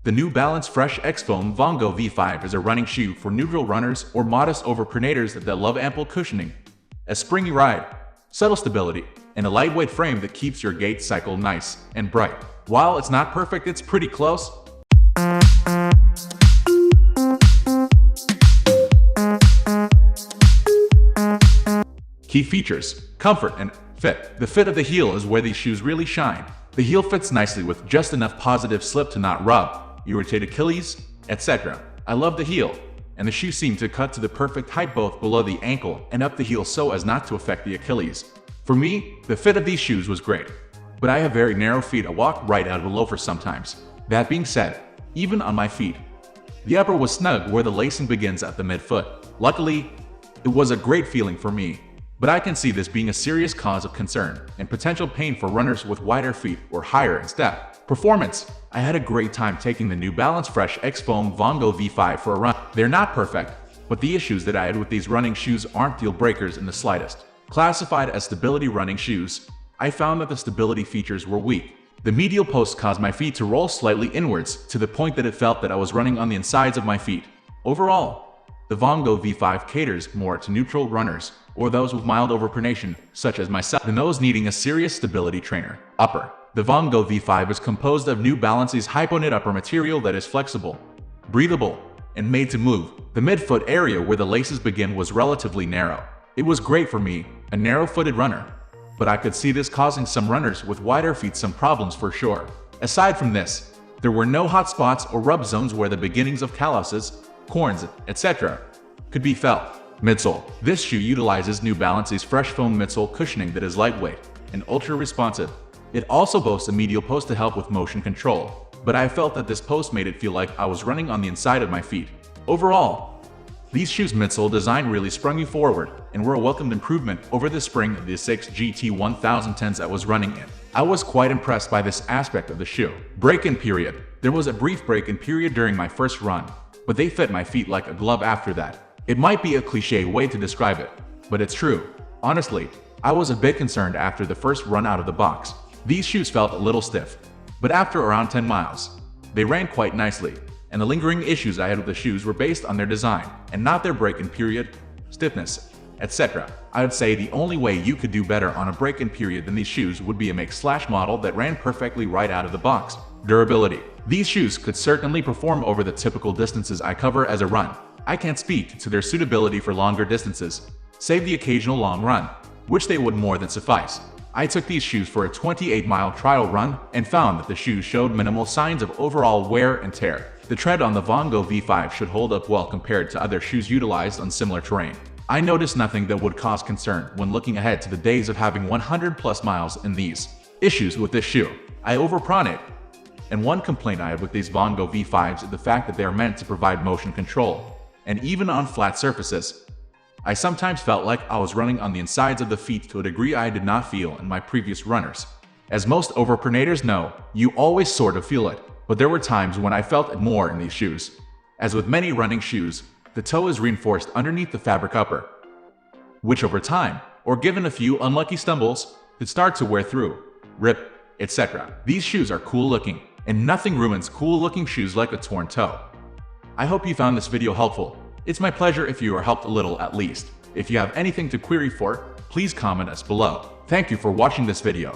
The New Balance Fresh X Foam Vongo V5 is a running shoe for neutral runners or modest overpronators that love ample cushioning, a springy ride, subtle stability, and a lightweight frame that keeps your gait cycle nice and bright. While it's not perfect, it's pretty close. Key features: comfort and fit. The fit of the heel is where these shoes really shine. The heel fits nicely with just enough positive slip to not rub, irritate Achilles, etc. I love the heel, and the shoe seemed to cut to the perfect height both below the ankle and up the heel so as not to affect the Achilles. For me, the fit of these shoes was great, but I have very narrow feet. I walk right out of a loafer sometimes. That being said, even on my feet, the upper was snug where the lacing begins at the midfoot. Luckily, it was a great feeling for me, but I can see this being a serious cause of concern and potential pain for runners with wider feet or higher in step. Performance: I had a great time taking the New Balance Fresh X Foam Vongo V5 for a run. They're not perfect, but the issues that I had with these running shoes aren't deal breakers in the slightest. Classified as stability running shoes, I found that the stability features were weak. The medial post caused my feet to roll slightly inwards to the point that it felt that I was running on the insides of my feet. Overall, the Vongo V5 caters more to neutral runners or those with mild overpronation, such as myself, than those needing a serious stability trainer. Upper: the Vongo V5 is composed of New Balance's hypoknit upper material that is flexible, breathable, and made to move. The midfoot area where the laces begin was relatively narrow. It was great for me, a narrow-footed runner, but I could see this causing some runners with wider feet some problems for sure. Aside from this, there were no hot spots or rub zones where the beginnings of calluses, corns, etc. could be felt. Midsole: this shoe utilizes New Balance's fresh foam midsole cushioning that is lightweight and ultra-responsive. It also boasts a medial post to help with motion control, but I felt that this post made it feel like I was running on the inside of my feet. Overall, these shoes' midsole design really sprung you forward and were a welcomed improvement over the spring of the 6 GT 1010s I was running in. I was quite impressed by this aspect of the shoe. Break-in period: there was a brief break-in period during my first run, but they fit my feet like a glove after that. It might be a cliche way to describe it, but it's true. Honestly, I was a bit concerned after the first run out of the box. These shoes felt a little stiff, but after around 10 miles, they ran quite nicely, and the lingering issues I had with the shoes were based on their design and not their break-in period, stiffness, etc. I would say the only way you could do better on a break-in period than these shoes would be a make/model that ran perfectly right out of the box. Durability: these shoes could certainly perform over the typical distances I cover as a run. I can't speak to their suitability for longer distances, save the occasional long run, which they would more than suffice. I took these shoes for a 28-mile trial run and found that the shoes showed minimal signs of overall wear and tear. The tread on the Vongo V5 should hold up well compared to other shoes utilized on similar terrain. I noticed nothing that would cause concern when looking ahead to the days of having 100+ miles in these. Issues with this shoe: I overpronate, and one complaint I have with these Vongo V5s is the fact that they are meant to provide motion control. And even on flat surfaces, I sometimes felt like I was running on the insides of the feet to a degree I did not feel in my previous runners. As most overpronators know, you always sort of feel it, but there were times when I felt it more in these shoes. As with many running shoes, the toe is reinforced underneath the fabric upper, which over time, or given a few unlucky stumbles, could start to wear through, rip, etc. These shoes are cool looking, and nothing ruins cool looking shoes like a torn toe. I hope you found this video helpful. It's my pleasure if you are helped a little at least. If you have anything to query for, please comment us below. Thank you for watching this video.